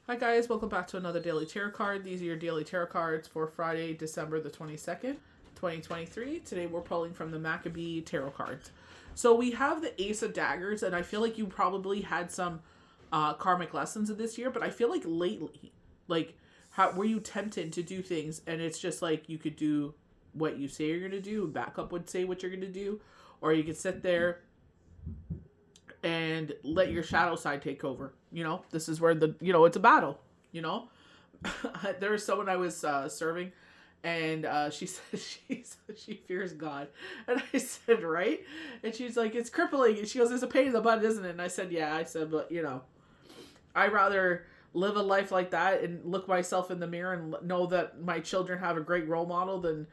Hi guys, welcome back to another daily tarot card. These are your daily tarot cards for Friday, December the 22nd, 2023. Today we're pulling from the Maccabee tarot cards. So we have the Ace of Daggers, and I feel like you probably had some karmic lessons of this year, but I feel like lately, how were you tempted to do things and it's just like you could do what you say you're going to do, and backup would say what you're going to do, or you could sit there and let your shadow side take over. This is where it's a battle. There was someone I was serving, and she said she fears God, and I said, right, and she's like, it's crippling, and she goes, it's a pain in the butt, isn't it? And I said, yeah. I said, but I'd rather live a life like that and look myself in the mirror and know that my children have a great role model than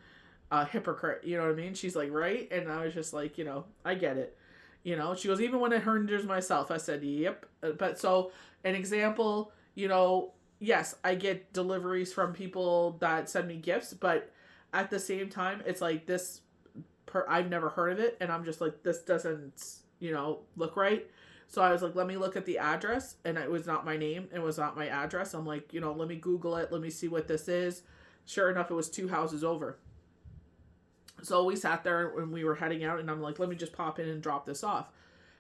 a hypocrite. You know what I mean? She's like, right. And I was just like, I get it. She goes, even when it hinders myself. I said, yep. But so an example, yes, I get deliveries from people that send me gifts, but at the same time, it's like this, I've never heard of it. And I'm just like, this doesn't, look right. So I was like, let me look at the address. And it was not my name. It was not my address. I'm like, let me Google it. Let me see what this is. Sure enough, it was 2 houses over. So we sat there when we were heading out, and I'm like, let me just pop in and drop this off.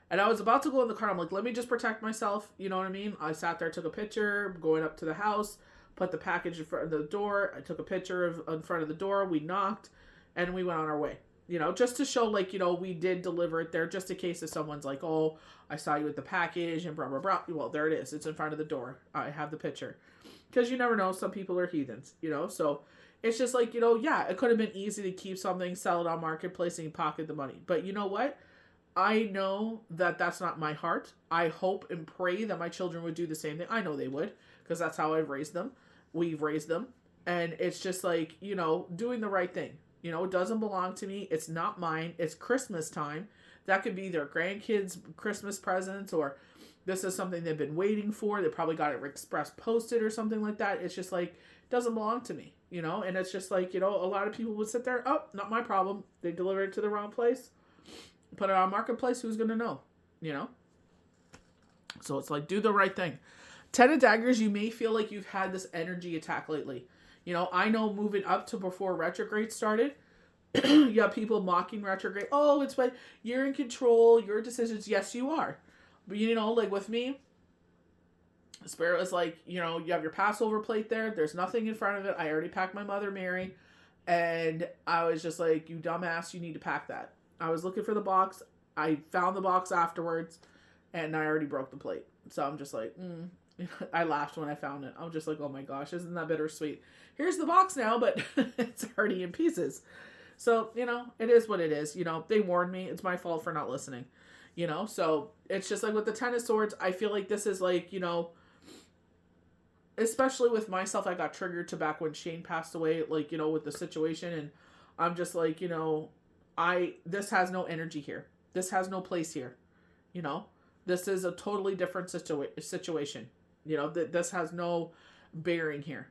And I was about to go in the car. I'm like, let me just protect myself. You know what I mean? I sat there, took a picture, going up to the house, put the package in front of the door. I took a picture in front of the door. We knocked, and we went on our way. Just to show, we did deliver it there, just in case if someone's like, oh, I saw you with the package and blah, blah, blah. Well, there it is. It's in front of the door. I have the picture. Because you never know. Some people are heathens, so... It's just like, yeah, it could have been easy to keep something, sell it on Marketplace, and pocket the money. But you know what? I know that that's not my heart. I hope and pray that my children would do the same thing. I know they would, because that's how I've raised them. We've raised them. And it's just like, doing the right thing. It doesn't belong to me. It's not mine. It's Christmas time. That could be their grandkids' Christmas presents, or this is something they've been waiting for. They probably got it express posted or something like that. It's just like, it doesn't belong to me. And it's just like, a lot of people would sit there, oh, not my problem. They delivered it to the wrong place, put it on Marketplace, who's going to know, So it's like, do the right thing. 10 of Daggers, you may feel like you've had this energy attack lately. I know moving up to before retrograde started, you have people mocking retrograde. Oh, it's what you're in control, your decisions. Yes, you are. But, like with me, Spirit was like, you have your Passover plate there. There's nothing in front of it. I already packed my Mother Mary. And I was just like, you dumbass, you need to pack that. I was looking for the box. I found the box afterwards. And I already broke the plate. So I'm just like, I laughed when I found it. I'm just like, oh my gosh, isn't that bittersweet? Here's the box now, but it's already in pieces. So, it is what it is. They warned me. It's my fault for not listening. So it's just like with the 10 of Swords, I feel like this is like, especially with myself, I got triggered to back when Shane passed away, with the situation, and I'm just like, this has no energy here. This has no place here. This is a totally different situation. This has no bearing here.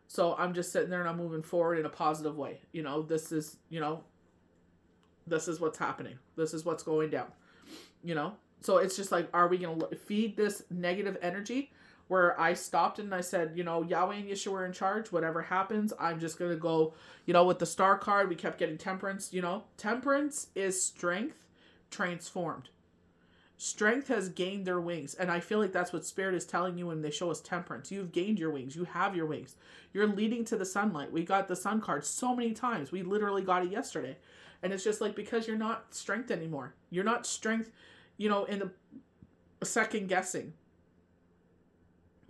So I'm just sitting there and I'm moving forward in a positive way. This is what's happening. This is what's going down. So it's just like, are we going to feed this negative energy? Where I stopped and I said, Yahweh and Yeshua are in charge. Whatever happens, I'm just going to go, with the star card, we kept getting temperance. Temperance is strength transformed. Strength has gained their wings. And I feel like that's what Spirit is telling you when they show us temperance. You've gained your wings. You have your wings. You're leading to the sunlight. We got the sun card so many times. We literally got it yesterday. And it's just like, because you're not strength anymore. You're not strength, in the second guessing.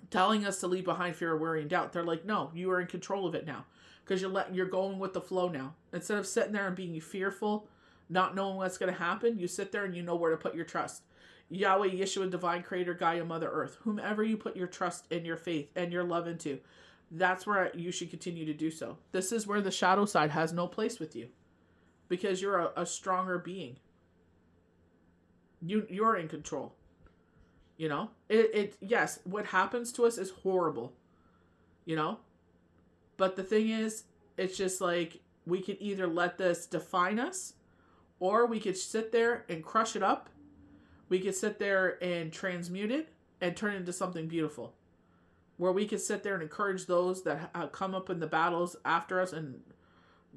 Telling us to leave behind fear, worry, and doubt. They're like, no, you are in control of it now. Because you're going with the flow now. Instead of sitting there and being fearful, not knowing what's going to happen, you sit there and you know where to put your trust. Yahweh, Yeshua, Divine Creator, Gaia, Mother Earth. Whomever you put your trust and your faith and your love into, that's where you should continue to do so. This is where the shadow side has no place with you. Because you're a stronger being. You're in control. Yes, what happens to us is horrible, but the thing is, it's just like, we could either let this define us, or we could sit there and crush it up. We could sit there and transmute it and turn it into something beautiful. where we could sit there and encourage those that come up in the battles after us, and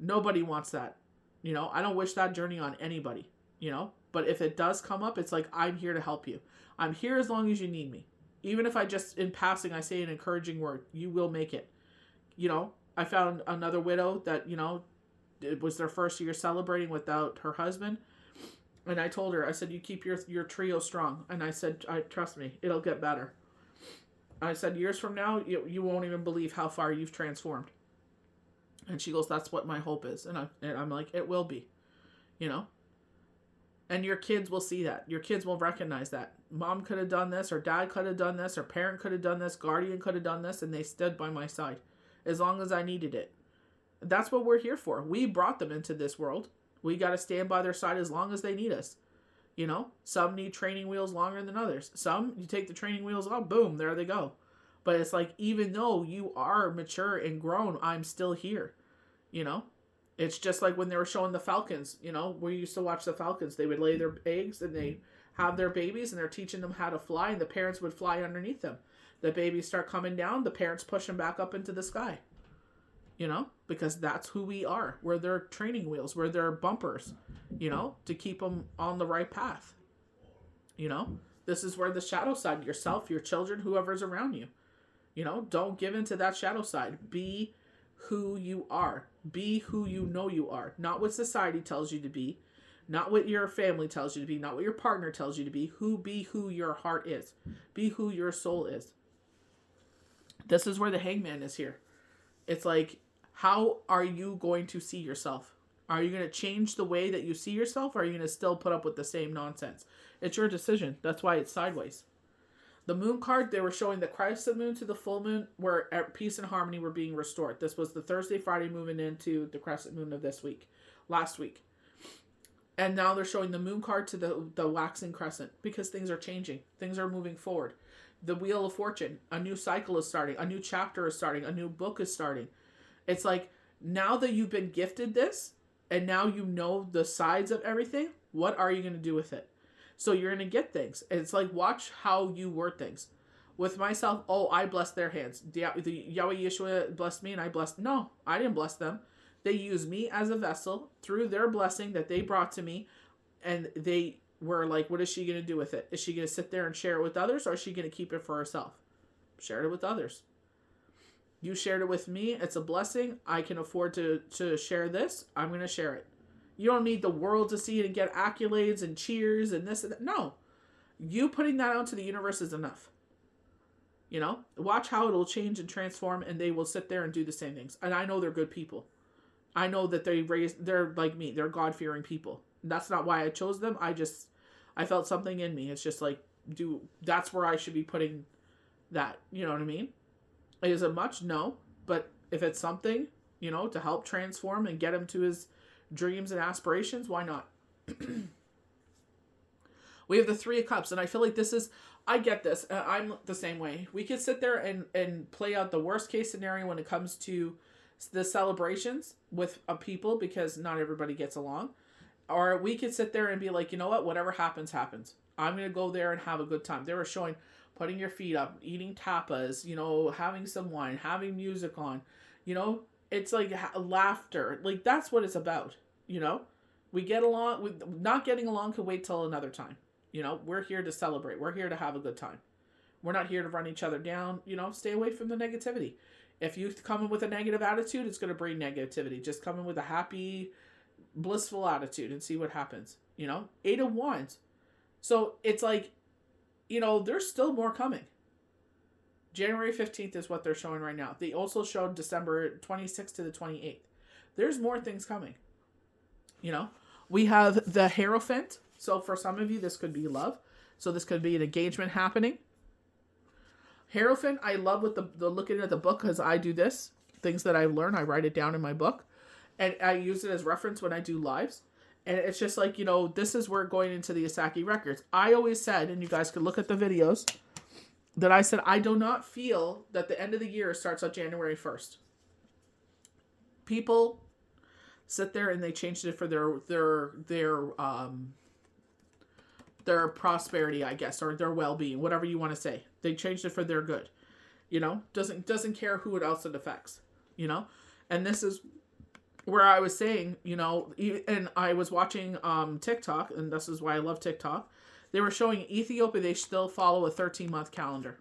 nobody wants that. You know, I don't wish that journey on anybody, you know, but if it does come up, it's like, I'm here to help you. I'm here as long as you need me. Even if I just, in passing, I say an encouraging word, you will make it. You know, I found another widow that, you know, it was their first year celebrating without her husband. And I told her, I said, you keep your trio strong. And I said, trust me, it'll get better. I said, years from now, you won't even believe how far you've transformed. And she goes, that's what my hope is. And I'm like, it will be, you know. And your kids will see that. Your kids will recognize that. Mom could have done this, or dad could have done this, or parent could have done this, guardian could have done this, and they stood by my side as long as I needed it. That's what we're here for. We brought them into this world. We got to stand by their side as long as they need us. You know, some need training wheels longer than others. Some, you take the training wheels off, boom, there they go. But it's like, even though you are mature and grown, I'm still here. You know, it's just like when they were showing the falcons, you know, we used to watch the falcons. They would lay their eggs and they have their babies, and they're teaching them how to fly, and the parents would fly underneath them. The babies start coming down, the parents push them back up into the sky. You know, because that's who we are. We're their training wheels. We're their bumpers, you know, to keep them on the right path. You know, this is where the shadow side, yourself, your children, whoever's around you, you know, don't give into that shadow side. Be who you are. Be who you know you are. Not what society tells you to be. Not what your family tells you to be. Not what your partner tells you to be. Be who your heart is. Be who your soul is. This is where the hangman is here. It's like, how are you going to see yourself? Are you going to change the way that you see yourself, or are you going to still put up with the same nonsense? It's your decision. That's why it's sideways. The moon card, they were showing the crescent moon to the full moon, where peace and harmony were being restored. This was the Thursday, Friday moving into the crescent moon of this week, last week. And now they're showing the moon card to the waxing crescent, because things are changing. Things are moving forward. The Wheel of Fortune, a new cycle is starting. A new chapter is starting. A new book is starting. It's like, now that you've been gifted this, and now you know the sides of everything, what are you going to do with it? So you're going to get things. It's like, watch how you word things. With myself, oh, I blessed their hands. The Yahweh Yeshua blessed me, and I blessed. No, I didn't bless them. They used me as a vessel through their blessing that they brought to me, and they were like, what is she going to do with it? Is she going to sit there and share it with others, or is she going to keep it for herself? Share it with others. You shared it with me. It's a blessing. I can afford to share this. I'm going to share it. You don't need the world to see it and get accolades and cheers and this and that. No. You putting that out to the universe is enough. You know? Watch how it'll change and transform, and they will sit there and do the same things. And I know they're good people. I know that they're like me. They're God-fearing people. And that's not why I chose them. I felt something in me. It's just like, that's where I should be putting that. You know what I mean? Is it much? No. But if it's something, you know, to help transform and get him to his dreams and aspirations, why not? We have the Three of Cups, and I feel like I get this. I'm the same way. We could sit there and play out the worst case scenario when it comes to the celebrations with people, because not everybody gets along. Or we could sit there and be like, you know what? Whatever happens, happens. I'm going to go there and have a good time. They were showing putting your feet up, eating tapas, you know, having some wine, having music on, you know, it's like laughter. Like, that's what it's about, you know. We get along. Not getting along can wait till another time. You know, we're here to celebrate. We're here to have a good time. We're not here to run each other down. You know, stay away from the negativity. If you come in with a negative attitude, it's going to bring negativity. Just come in with a happy, blissful attitude and see what happens. You know, 8 of Wands. So it's like, you know, there's still more coming. January 15th is what they're showing right now. They also showed December 26th to the 28th. There's more things coming. You know, we have the Hierophant. So for some of you, this could be love. So this could be an engagement happening. Hierophant, I love with the looking at the book, because I do this. Things that I've learned, I write it down in my book. And I use it as reference when I do lives. And it's just like, you know, this is where going into the Asaki records. I always said, and you guys could look at the videos, that I said, I do not feel that the end of the year starts on January 1st. People sit there and they changed it for their prosperity, I guess, or their well-being, whatever you want to say. They changed it for their good. You know, doesn't care who else it affects. You know, and this is where I was saying, you know, and I was watching TikTok, and this is why I love TikTok. They were showing Ethiopia, they still follow a 13-month calendar.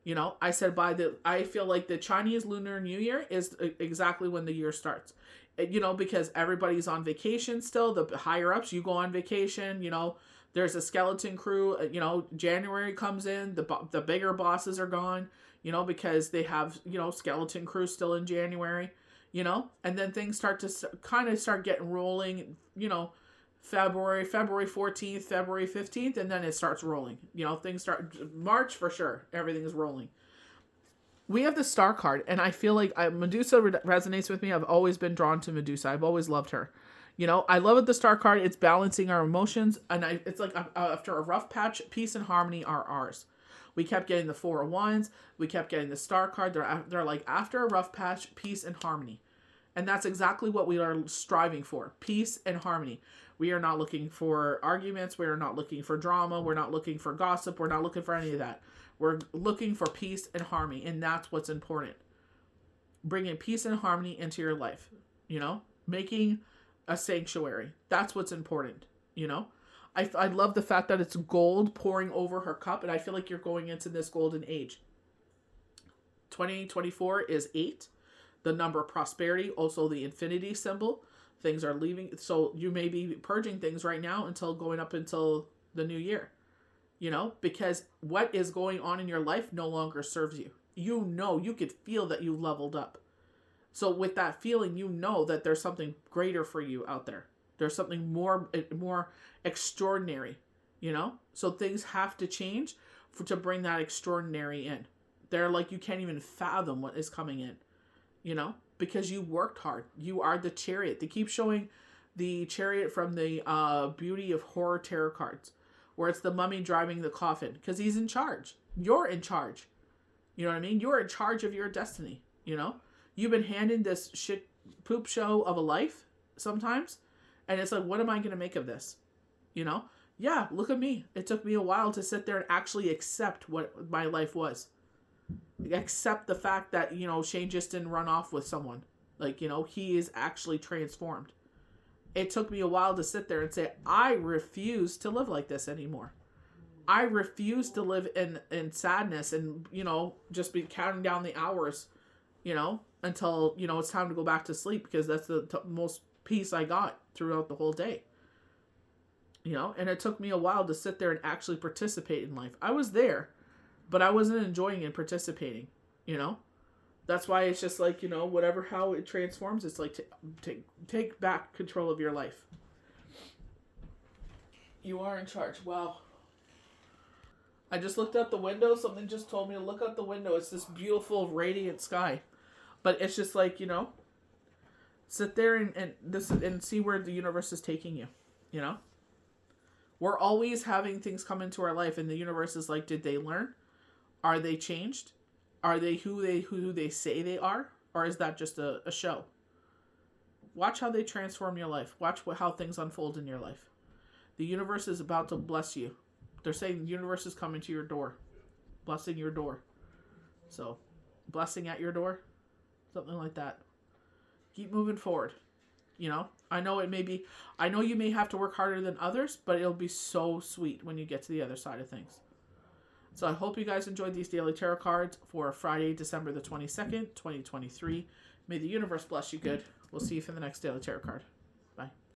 You know, I said I feel like the Chinese Lunar New Year is exactly when the year starts. You know, because everybody's on vacation still. The higher ups, you go on vacation. You know, there's a skeleton crew. You know, January comes in, the bigger bosses are gone. You know, because they have, you know, skeleton crew still in January. You know, and then things start to kind of start getting rolling. You know, February 14th, February 15th, and then it starts rolling. You know, things start March for sure. Everything is rolling. We have the star card, and I feel like Medusa resonates with me. I've always been drawn to Medusa. I've always loved her. You know, I love it. The star card. It's balancing our emotions, and it's like after a rough patch, peace and harmony are ours. We kept getting the Four of Wands. We kept getting the star card. They're like after a rough patch, peace and harmony, and that's exactly what we are striving for: peace and harmony. We are not looking for arguments. We are not looking for drama. We're not looking for gossip. We're not looking for any of that. We're looking for peace and harmony, and that's what's important. Bringing peace and harmony into your life, you know, making a sanctuary. That's what's important, you know. I love the fact that it's gold pouring over her cup, and I feel like you're going into this golden age. 2024 is 8, the number of prosperity, also the infinity symbol. Things are leaving, so you may be purging things right now until going up until the new year. You know, because what is going on in your life no longer serves you. You know, you could feel that you leveled up. So with that feeling, you know that there's something greater for you out there. There's something more extraordinary, you know? So things have to change to bring that extraordinary in. They're like, you can't even fathom what is coming in, you know? Because you worked hard. You are the Chariot. They keep showing the Chariot from the Beauty of Horror tarot cards, where it's the mummy driving the coffin, because he's in charge. You're in charge. You know what I mean? You're in charge of your destiny, you know? You've been handed this shit poop show of a life sometimes, and it's like, what am I going to make of this? You know? Yeah, look at me. It took me a while to sit there and actually accept what my life was. Accept the fact that, you know, Shane just didn't run off with someone. Like, you know, he is actually transformed. It took me a while to sit there and say, I refuse to live like this anymore. I refuse to live in sadness and, you know, just be counting down the hours, you know, until, you know, it's time to go back to sleep, because that's the most peace I got throughout the whole day. You know, and it took me a while to sit there and actually participate in life. I was there, but I wasn't enjoying and participating, you know. That's why it's just like, you know, whatever, how it transforms, it's like take back control of your life. You are in charge. Wow. I just looked out the window. Something just told me to look out the window. It's this beautiful, radiant sky. But it's just like, you know, sit there and see where the universe is taking you, you know. We're always having things come into our life, and the universe is like, did they learn? Are they changed? Are they who they say they are? Or is that just a show? Watch how they transform your life. Watch how things unfold in your life. The universe is about to bless you. They're saying the universe is coming to your door. Blessing your door. So, blessing at your door. Something like that. Keep moving forward. You know, I know you may have to work harder than others, but it'll be so sweet when you get to the other side of things. So I hope you guys enjoyed these daily tarot cards for Friday, December the 22nd, 2023. May the universe bless you good. We'll see you for the next daily tarot card.